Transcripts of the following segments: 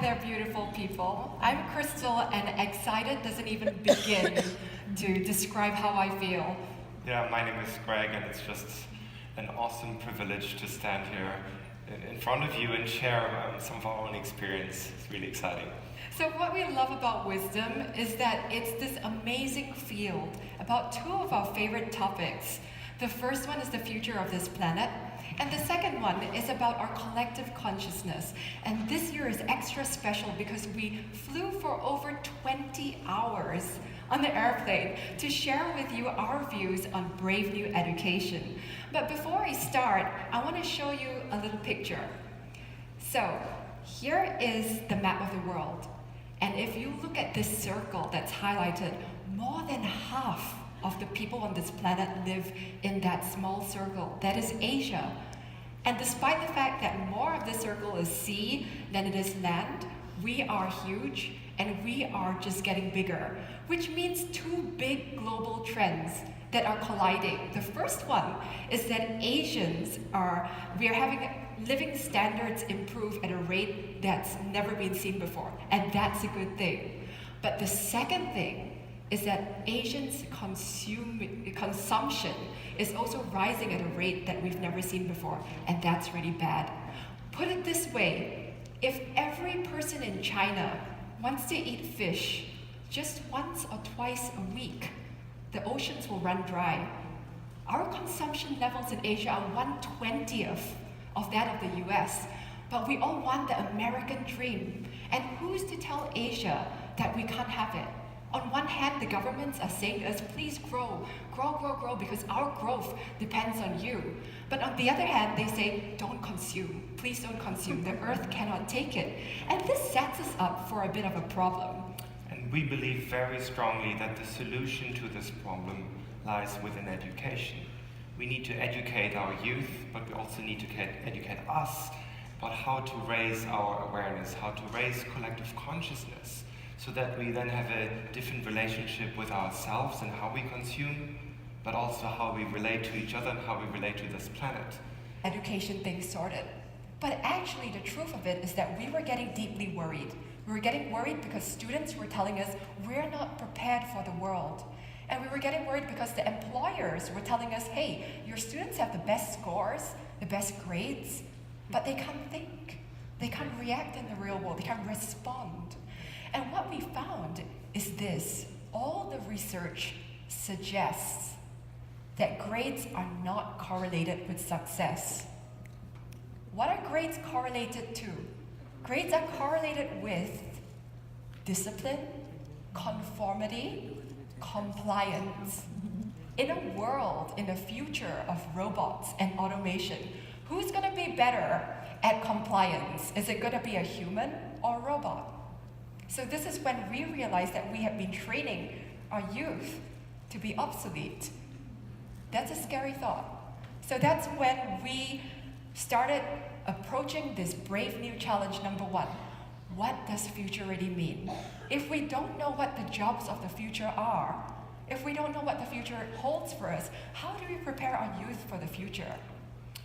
there, beautiful people. I'm Crystal, and excited doesn't even begin to describe how I feel. Yeah, my name is Greg, and it's just an awesome privilege to stand here in front of you and share some of our own experience. It's really exciting. So what we love about wisdom is that it's this amazing field about two of our favorite topics. The first one is the future of this planet, and the second one is about our collective consciousness. And this year is extra special because we flew for over 20 hours on the airplane to share with you our views on brave new education. But before I start, I want to show you a little picture. So here is the map of the world. And if you look at this circle that's highlighted, more than half of the people on this planet live in that small circle. That is Asia. And despite the fact that more of this circle is sea than it is land, we are huge and we are just getting bigger, which means two big global trends that are colliding. The first one is that we are having living standards improve at a rate that's never been seen before, and that's a good thing. But the second thing is that Asians' consumption is also rising at a rate that we've never seen before, and that's really bad. Put it this way, if every person in China wants to eat fish just once or twice a week, the oceans will run dry. Our consumption levels in Asia are 1/20th of that of the US, but we all want the American dream. And who's to tell Asia that we can't have it? On one hand, the governments are saying to us, please grow, because our growth depends on you. But on the other hand, they say, don't consume, please don't consume. The earth cannot take it. And this sets us up for a bit of a problem. And we believe very strongly that the solution to this problem lies within education. We need to educate our youth, but we also need to educate us about how to raise our awareness, how to raise collective consciousness, so that we then have a different relationship with ourselves and how we consume, but also how we relate to each other and how we relate to this planet. Education thing sorted. But actually the truth of it is that we were getting deeply worried. We were getting worried because students were telling us we're not prepared for the world. And we were getting worried because the employers were telling us, hey, your students have the best scores, the best grades, but they can't think. They can't react in the real world. They can't respond. And what we found is this. All the research suggests that grades are not correlated with success. What are grades correlated to? Grades are correlated with discipline, conformity, compliance. In a world, in the future of robots and automation, who's going to be better at compliance? Is it going to be a human or a robot? So this is when we realized that we have been training our youth to be obsolete. That's a scary thought. So that's when we started approaching this brave new challenge number one. What does future really mean? If we don't know what the jobs of the future are, if we don't know what the future holds for us, how do we prepare our youth for the future?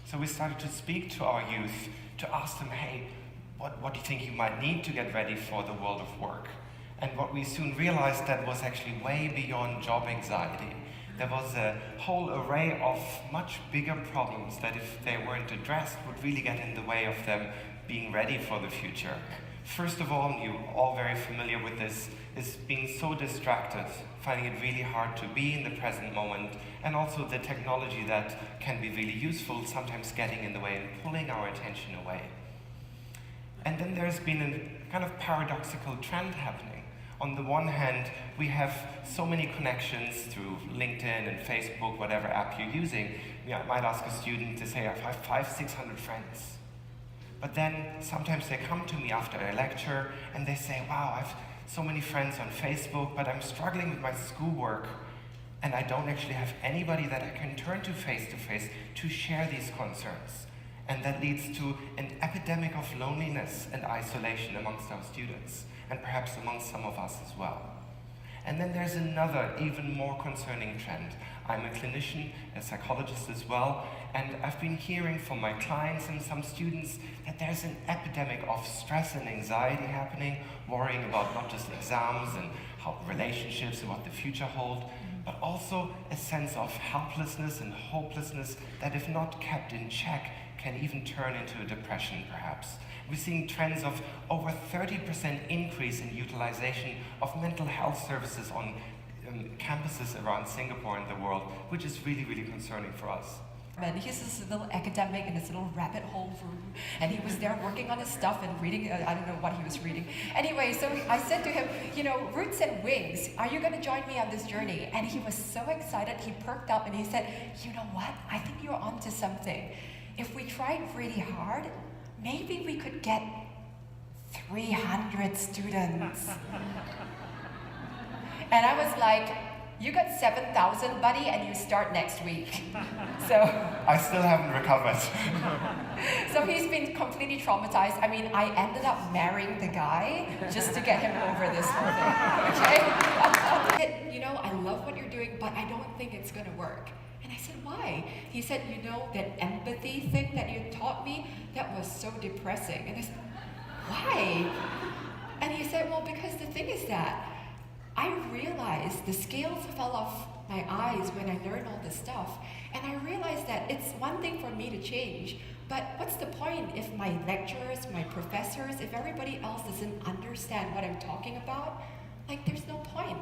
So we started to speak to our youth, to ask them, hey, what do you think you might need to get ready for the world of work? And what we soon realized that was actually way beyond job anxiety. There was a whole array of much bigger problems that if they weren't addressed would really get in the way of them being ready for the future. First of all, and you're all very familiar with this, is being so distracted, finding it really hard to be in the present moment, and also the technology that can be really useful sometimes getting in the way and pulling our attention away. And then there's been a kind of paradoxical trend happening. On the one hand, we have so many connections through LinkedIn and Facebook, whatever app you're using. I might ask a student to say, I have 500-600 friends. But then sometimes they come to me after a lecture and they say, wow, I have so many friends on Facebook, but I'm struggling with my schoolwork and I don't actually have anybody that I can turn to face to share these concerns. And that leads to an epidemic of loneliness and isolation amongst our students, and perhaps amongst some of us as well. And then there's another, even more concerning trend. I'm a clinician, a psychologist as well, and I've been hearing from my clients and some students that there's an epidemic of stress and anxiety happening, worrying about not just exams and how relationships and what the future hold, but also a sense of helplessness and hopelessness that, if not kept in check, can even turn into a depression perhaps. We're seeing trends of over 30% increase in utilization of mental health services on campuses around Singapore and the world, which is really, really concerning for us. And he's this little academic in this little rabbit hole room, and he was there working on his stuff and reading, I don't know what he was reading. Anyway, so I said to him, you know, Roots and Wings, are you going to join me on this journey? And he was so excited, he perked up and he said, you know what, I think you're onto something. If we tried really hard, maybe we could get 300 students. And I was like, you got 7,000, buddy, and you start next week. So I still haven't recovered. So he's been completely traumatized. I mean, I ended up marrying the guy just to get him over this whole thing, okay? You know, I love what you're doing, but I don't think it's gonna work. And I said, why? He said, you know, that empathy thing that you taught me, that was so depressing. And I said, why? And he said, well, because the thing is that I realized the scales fell off my eyes when I learned all this stuff. And I realized that it's one thing for me to change, but what's the point if my lecturers, my professors, if everybody else doesn't understand what I'm talking about? Like, there's no point.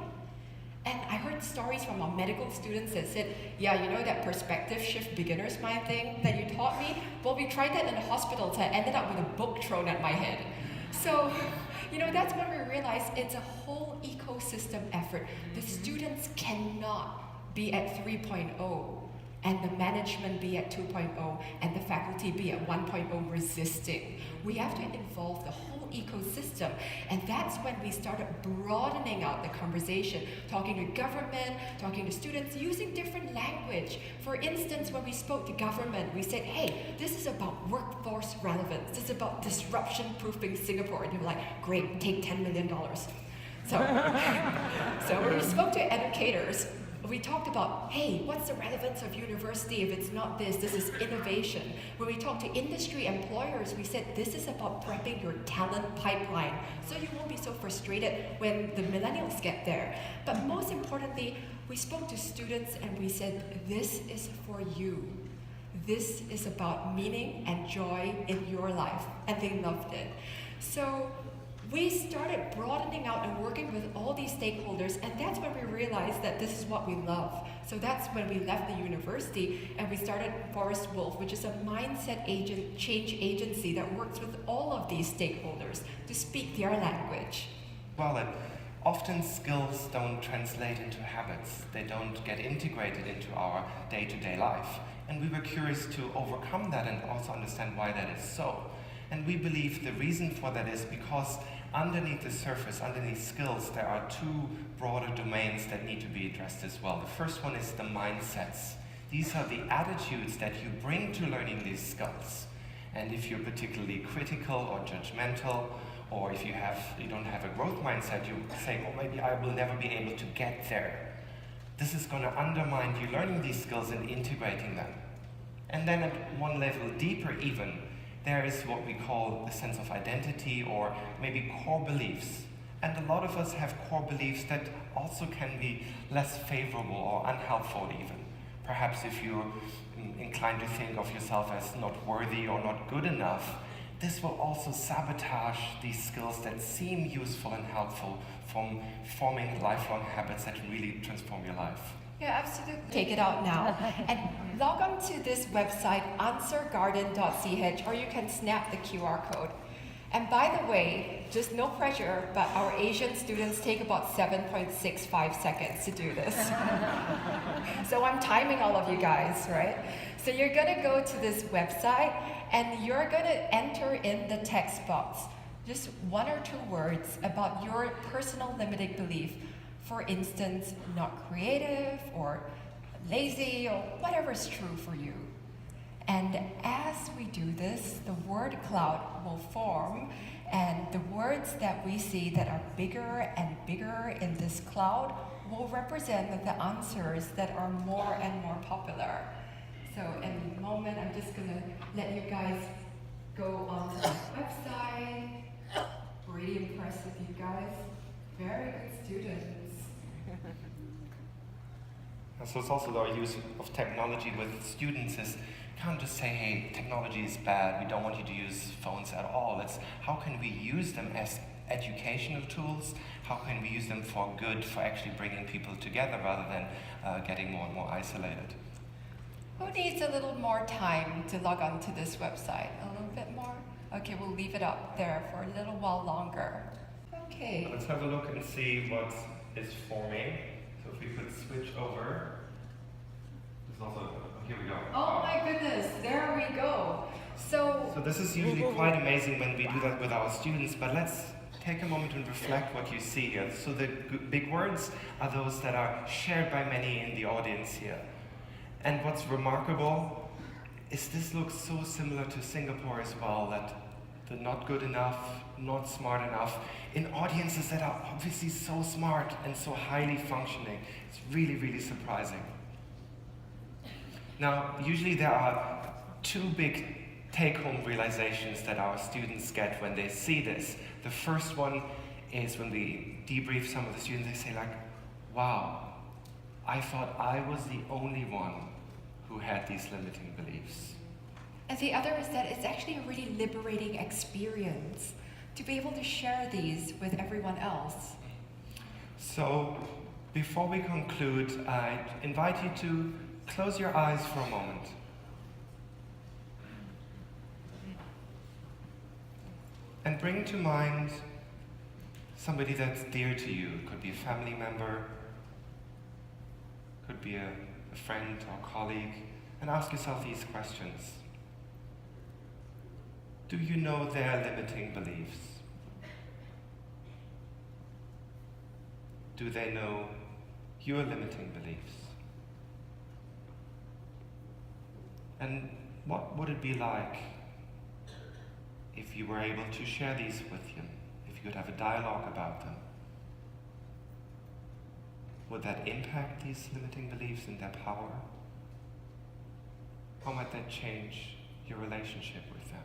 And I heard stories from our medical students that said, yeah, you know that perspective shift beginner's mind thing that you taught me? Well, we tried that in the hospital, so I ended up with a book thrown at my head. So, you know, that's when we realized it's a whole ecosystem effort. The students cannot be at 3.0 and the management be at 2.0 and the faculty be at 1.0 resisting. We have to involve the whole ecosystem, and that's when we started broadening out the conversation, talking to government, talking to students, using different language. For instance, when we spoke to government, we said, hey, this is about workforce relevance, this is about disruption-proofing Singapore. And they were like, great, take $10 million. So when we spoke to educators, we talked about, hey, what's the relevance of university if it's not this? This is innovation. When we talked to industry employers, we said this is about prepping your talent pipeline so you won't be so frustrated when the millennials get there. But most importantly, we spoke to students and we said, this is for you. This is about meaning and joy in your life. And they loved it. So we started broadening out and working with all these stakeholders, and that's when we realized that this is what we love. So that's when we left the university and we started Forest Wolf, which is a mindset change agency that works with all of these stakeholders to speak their language. Well, often skills don't translate into habits. They don't get integrated into our day-to-day life. And we were curious to overcome that and also understand why that is so. And we believe the reason for that is because underneath the surface, underneath skills, there are two broader domains that need to be addressed as well. The first one is the mindsets. These are the attitudes that you bring to learning these skills. And if you're particularly critical or judgmental, or if you don't have a growth mindset, you say, oh, maybe I will never be able to get there. This is going to undermine you learning these skills and integrating them. And then at one level deeper even, there is what we call the sense of identity or maybe core beliefs. And a lot of us have core beliefs that also can be less favorable or unhelpful even. Perhaps if you're inclined to think of yourself as not worthy or not good enough, this will also sabotage these skills that seem useful and helpful from forming lifelong habits that really transform your life. Yeah, absolutely. Take it out now. And log on to this website, answergarden.ch, or you can snap the QR code. And by the way, just no pressure, but our Asian students take about 7.65 seconds to do this. So I'm timing all of you guys, right? So you're gonna go to this website and you're gonna enter in the text box just one or two words about your personal limiting belief. For instance, not creative or lazy or whatever is true for you. And as we do this, the word cloud will form, and the words that we see that are bigger and bigger in this cloud will represent the answers that are more and more popular. So in a moment, I'm just gonna let you guys go onto the website. Really impressed with you guys. Very good students. And so it's also our use of technology with students is you can't just say, hey, technology is bad, we don't want you to use phones at all. It's how can we use them as educational tools? How can we use them for good, for actually bringing people together rather than getting more and more isolated? Who needs a little more time to log on to this website? A little bit more? Okay, we'll leave it up there for a little while longer. Okay. Let's have a look and see what is forming. So if we could switch over. There's also, here we go. Oh my goodness, there we go. So this is usually quite amazing when we do that with our students, but let's take a moment and reflect what you see here. So the big words are those that are shared by many in the audience here. And what's remarkable is this looks so similar to Singapore as well, that the not good enough, not smart enough, in audiences that are obviously so smart and so highly functioning. It's really, really surprising. Now, usually there are two big take-home realizations that our students get when they see this. The first one is when we debrief some of the students, they say like, wow, I thought I was the only one who had these limiting beliefs. And the other is that it's actually a really liberating experience to be able to share these with everyone else. So, before we conclude, I invite you to close your eyes for a moment. And bring to mind somebody that's dear to you. It could be a family member, could be a friend or colleague, and ask yourself these questions. Do you know their limiting beliefs? Do they know your limiting beliefs? And what would it be like if you were able to share these with them, if you could have a dialogue about them? Would that impact these limiting beliefs and their power? How might that change your relationship with them?